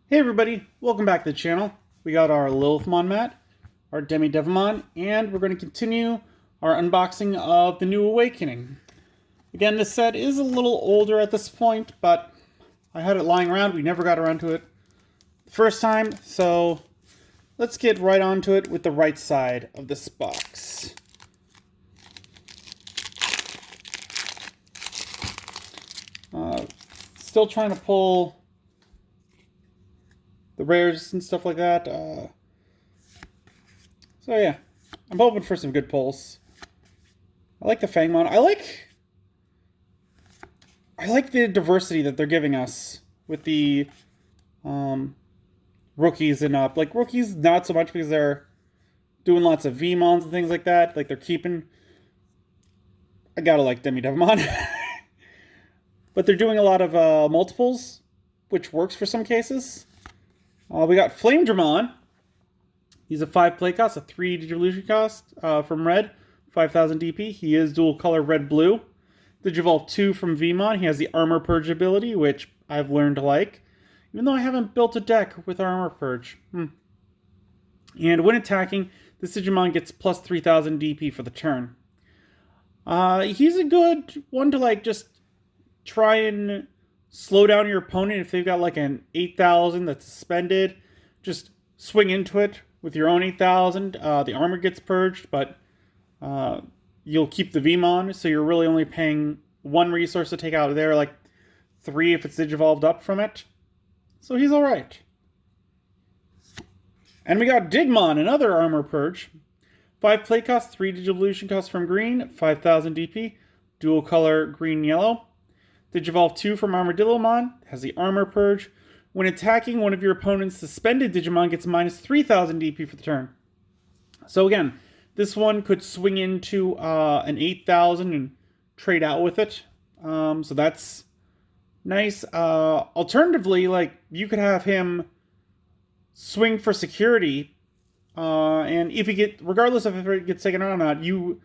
Hey everybody, welcome back to the channel. We got our Lilithmon mat, our Digimon, and we're going to continue our unboxing of the New Awakening. Again, this set is a little older at this point, but I had it lying around. We never got around to it the first time, so let's get right onto it with the right side of this box. Still trying to pull the rares and stuff like that. So yeah, I'm hoping for some good pulls. I like the Fangmon. I like the diversity that they're giving us with the rookies and up. Like rookies, not so much because they're doing lots of VMons and things like that. Like they're keeping. I gotta like Digimon, but they're doing a lot of multiples, which works for some cases. We got Flame Dramon. He's a 5 play cost, a 3 Digivolution cost from Red, 5000 DP. He is dual color red-blue. Digivolve 2 from Vmon. He has the Armor Purge ability, which I've learned to like, even though I haven't built a deck with Armor Purge. And when attacking, this Digimon gets plus 3000 DP for the turn. He's a good one to like just try and slow down your opponent if they've got like an 8000 that's suspended. Just swing into it with your own 8000. The armor gets purged, but you'll keep the Vmon, so you're really only paying 1 resource to take out of there, like 3 if it's digivolved up from it. So he's alright. And we got Digmon, another armor purge. 5 play cost, 3 digivolution cost from green, 5000 DP, dual color green-yellow. Digivolve 2 from Armadillomon, has the Armor Purge. When attacking, one of your opponent's suspended Digimon gets minus 3000 DP for the turn. So again, this one could swing into an 8000 and trade out with it. So that's nice. Alternatively, like you could have him swing for security, and if he regardless of if it gets taken out or not, you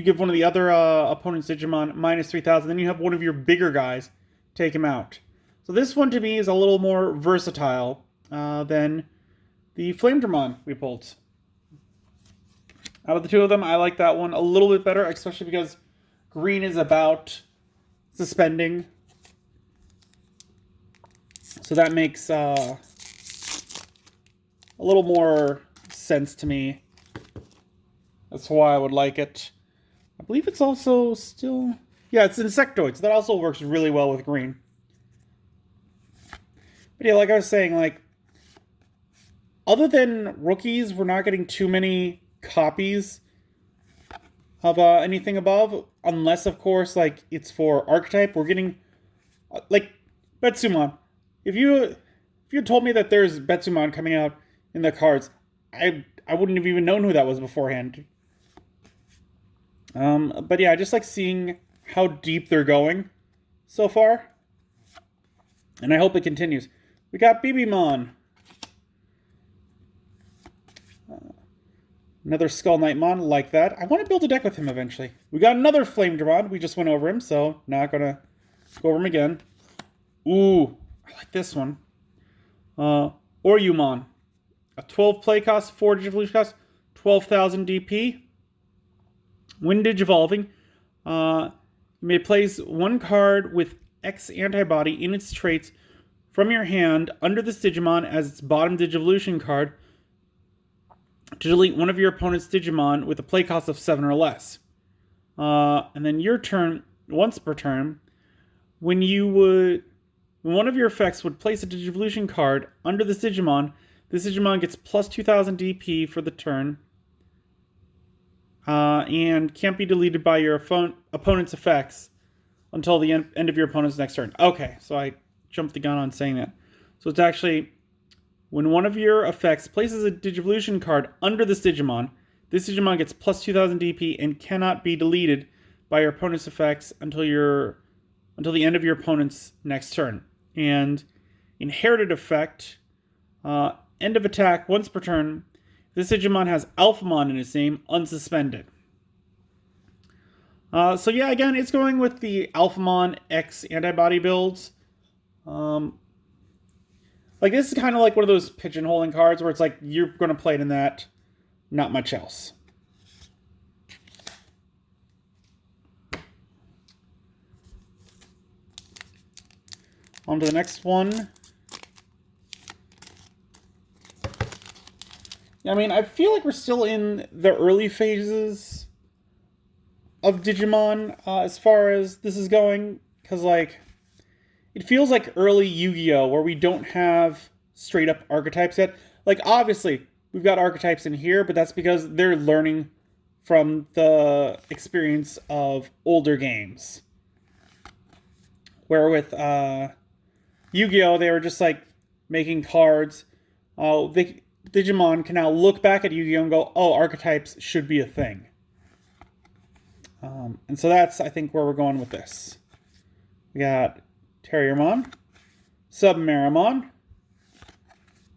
give one of the other opponent's Digimon minus 3000, then you have one of your bigger guys take him out. So this one to me is a little more versatile than the Flame Dramon we pulled. Out of the two of them, I like that one a little bit better, especially because green is about suspending. So that makes a little more sense to me. That's why I would like it. I believe it's also still... Yeah, it's insectoids. That also works really well with green. But yeah, like I was saying, like... Other than rookies, we're not getting too many copies of anything above. Unless, of course, like, it's for archetype. We're getting... like, Betsumon. If you had told me that there's Betsumon coming out in the cards, I wouldn't have even known who that was beforehand. But yeah, I just like seeing how deep they're going so far. And I hope it continues. We got Bibimon. Another Skull Knightmon like that. I want to build a deck with him eventually. We got another Flame Dramon. We just went over him, so not gonna go over him again. Ooh, I like this one. Oryumon. A 12 play cost, 4 digivolution cost, 12,000 DP. When digivolving, you may place 1 card with X antibody in its traits from your hand under this Digimon as its bottom Digivolution card to delete one of your opponent's Digimon with a play cost of 7 or less. And then your turn, once per turn, when one of your effects would place a Digivolution card under this Digimon gets plus 2000 DP for the turn. And can't be deleted by your opponent's effects until the end of your opponent's next turn. Okay, so I jumped the gun on saying that. So it's actually, when one of your effects places a Digivolution card under this Digimon gets plus 2000 DP and cannot be deleted by your opponent's effects until the end of your opponent's next turn. And inherited effect, end of attack once per turn. This Digimon has Alphamon in its name, unsuspended. So yeah, again, it's going with the Alphamon X antibody builds. Like, this is kind of like one of those pigeonholing cards where it's like, you're going to play it in that, not much else. On to the next one. I mean, I feel like we're still in the early phases of Digimon as far as this is going. Because, like, it feels like early Yu-Gi-Oh! Where we don't have straight-up archetypes yet. Like, obviously, we've got archetypes in here, but that's because they're learning from the experience of older games. Where with Yu-Gi-Oh! They were just, like, making cards. Digimon can now look back at Yu-Gi-Oh! And go, oh, archetypes should be a thing. And so that's, I think, where we're going with this. We got Terriermon, Submarimon.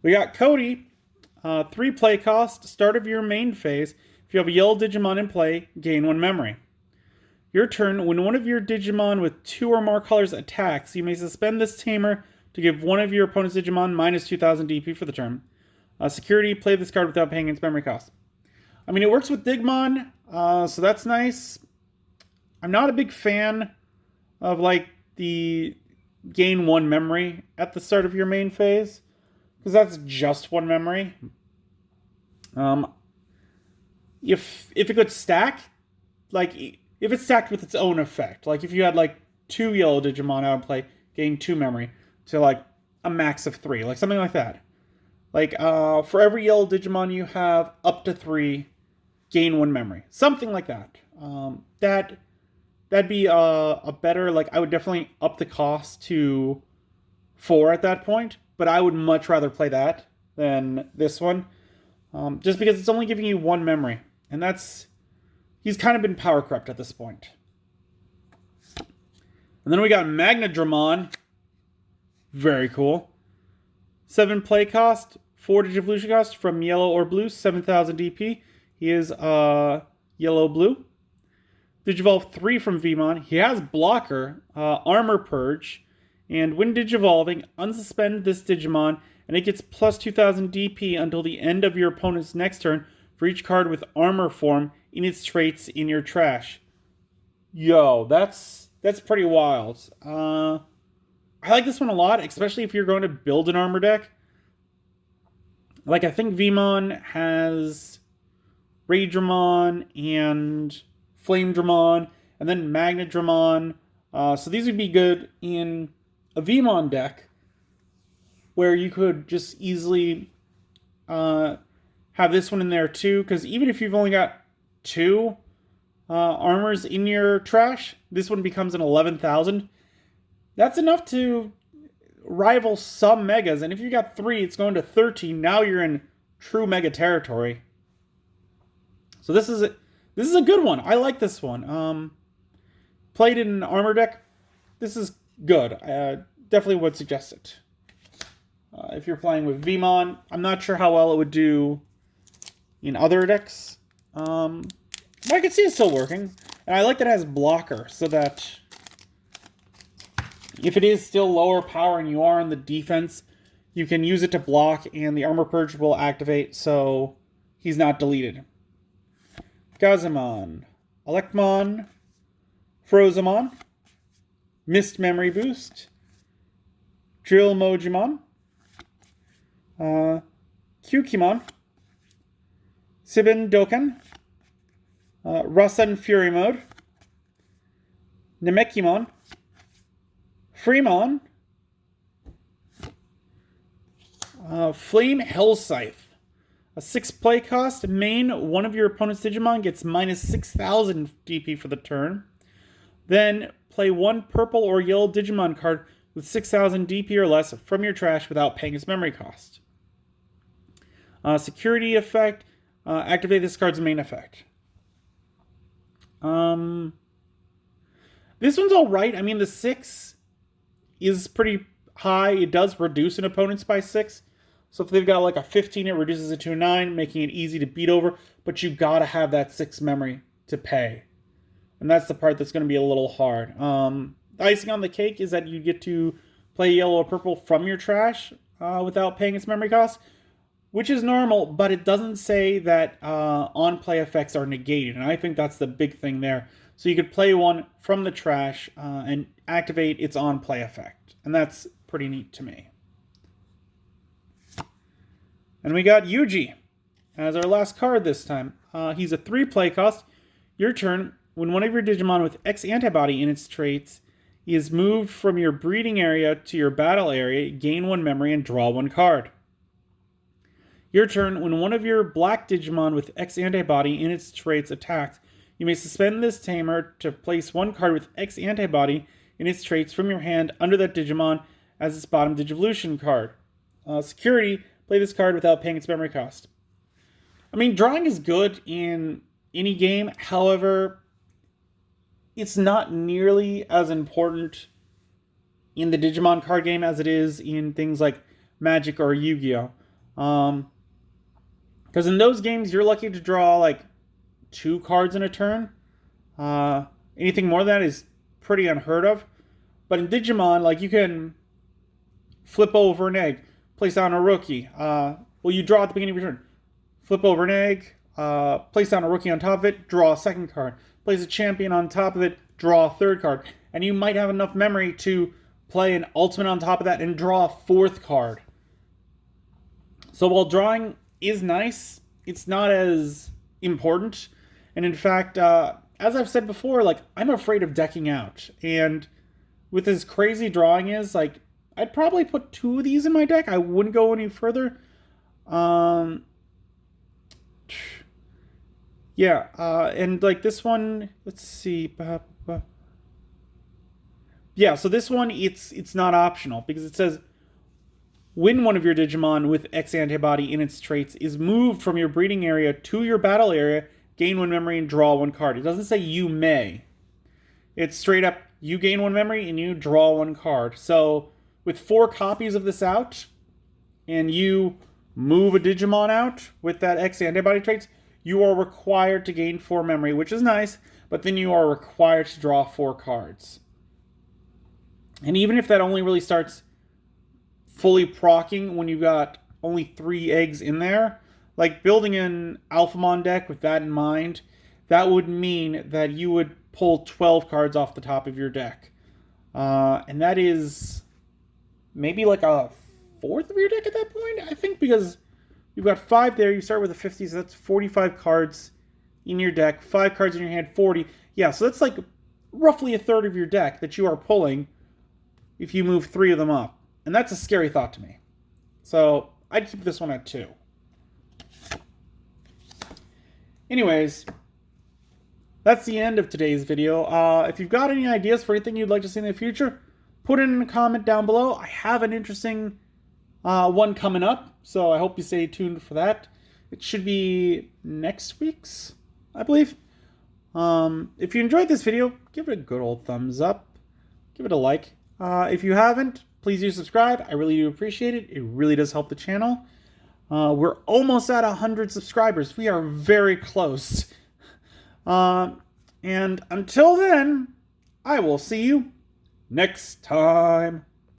We got Cody. 3 play cost, start of your main phase. If you have a yellow Digimon in play, gain 1 memory. Your turn, when one of your Digimon with 2 or more colors attacks, you may suspend this tamer to give one of your opponent's Digimon minus 2,000 DP for the turn. Security, play this card without paying its memory cost. I mean, it works with Digmon, so that's nice. I'm not a big fan of, like, the gain 1 memory at the start of your main phase, because that's just 1 memory. If it could stack, like, if it's stacked with its own effect, like if you had, like, 2 yellow Digimon out of play, gain 2 memory to, like, a max of 3, like something like that. Like, for every yellow Digimon you have up to 3, gain 1 memory. Something like that. That'd be a better, like, I would definitely up the cost to 4 at that point, but I would much rather play that than this one. Just because it's only giving you 1 memory. And he's kind of been power crept at this point. And then we got Magna Dramon. Very cool. 7 play cost, 4 Digivolution cost from yellow or blue, 7,000 DP. He is yellow-blue. Digivolve 3 from Vmon. He has Blocker, Armor Purge, and when Digivolving, unsuspend this Digimon, and it gets plus 2,000 DP until the end of your opponent's next turn for each card with Armor form in its traits in your trash. Yo, that's pretty wild. I like this one a lot, especially if you're going to build an armor deck. Like, I think Vmon has Raydramon and Flame Dramon, and then Magna Dramon. So these would be good in a Vmon deck, where you could just easily have this one in there too, because even if you've only got 2 armors in your trash, this one becomes an 11,000. That's enough to rival some megas, and if you got 3, it's going to 13. Now you're in true mega territory. So this is a good one. I like this one. Played in an armor deck, this is good. I definitely would suggest it. If you're playing with Vmon, I'm not sure how well it would do in other decks. But I can see it still working. And I like that it has Blocker, so that if it is still lower power and you are on the defense, you can use it to block, and the Armor Purge will activate, so he's not deleted. Gazamon, Electmon, Frozamon, Mist Memory Boost, Drill Mojimon, Kyukimon, Sibin Doken, Rasen Fury Mode, Nemekimon, Fremon, Flame Hellscythe. A 6 play cost, main one of your opponent's Digimon gets minus 6,000 DP for the turn. Then play 1 purple or yellow Digimon card with 6,000 DP or less from your trash without paying its memory cost. Security effect, activate this card's main effect. This one's alright. I mean, the 6 is pretty high. It does reduce an opponent's by 6. So if they've got like a 15, it reduces it to a 9, making it easy to beat over. But you gotta have that 6 memory to pay. And that's the part that's going to be a little hard. The icing on the cake is that you get to play yellow or purple from your trash. without paying its memory cost, which is normal, but it doesn't say that on-play effects are negated, and I think that's the big thing there. So you could play one from the trash and activate its on-play effect, and that's pretty neat to me. And we got Yuji as our last card this time. He's a 3-play cost. Your turn. When one of your Digimon with X antibody in its traits is moved from your breeding area to your battle area, gain 1 memory and draw 1 card. Your turn. When one of your black Digimon with X antibody in its traits attacks, you may suspend this tamer to place 1 card with X antibody in its traits from your hand under that Digimon as its bottom Digivolution card. Security. Play this card without paying its memory cost. I mean, drawing is good in any game. However, it's not nearly as important in the Digimon card game as it is in things like Magic or Yu-Gi-Oh! Because in those games, you're lucky to draw like 2 cards in a turn. Anything more than that is pretty unheard of. But in Digimon, like, you can flip over an egg, place down a rookie. You draw at the beginning of your turn. Flip over an egg, place down a rookie on top of it, draw a 2nd card. Place a champion on top of it, draw a 3rd card. And you might have enough memory to play an ultimate on top of that and draw a 4th card. So while drawing is nice, it's not as important. And in fact, as I've said before, like, I'm afraid of decking out. And with as crazy drawing is, like, I'd probably put 2 of these in my deck. I wouldn't go any further. Yeah, and like this one, let's see. Yeah, so this one, it's not optional because it says when one of your Digimon with X antibody in its traits is moved from your breeding area to your battle area, gain 1 memory and draw 1 card. It doesn't say you may. It's straight up, you gain 1 memory and you draw 1 card. So with 4 copies of this out, and you move a Digimon out with that X antibody traits, you are required to gain 4 memory, which is nice, but then you are required to draw 4 cards. And even if that only really starts fully proccing when you've got only 3 eggs in there, like building an Alphamon deck with that in mind, that would mean that you would pull 12 cards off the top of your deck. And that is maybe like a 4th of your deck at that point, I think, because you've got 5 there, you start with a 50, so that's 45 cards in your deck, 5 cards in your hand, 40. Yeah, so that's like roughly a third of your deck that you are pulling if you move 3 of them up. And that's a scary thought to me. So I'd keep this one at 2. Anyways, that's the end of today's video. If you've got any ideas for anything you'd like to see in the future, put it in a comment down below. I have an interesting one coming up, so I hope you stay tuned for that. It should be next week's, I believe. If you enjoyed this video, give it a good old thumbs up. Give it a like. If you haven't, please do subscribe. I really do appreciate it. It really does help the channel. We're almost at 100 subscribers. We are very close. And until then, I will see you next time.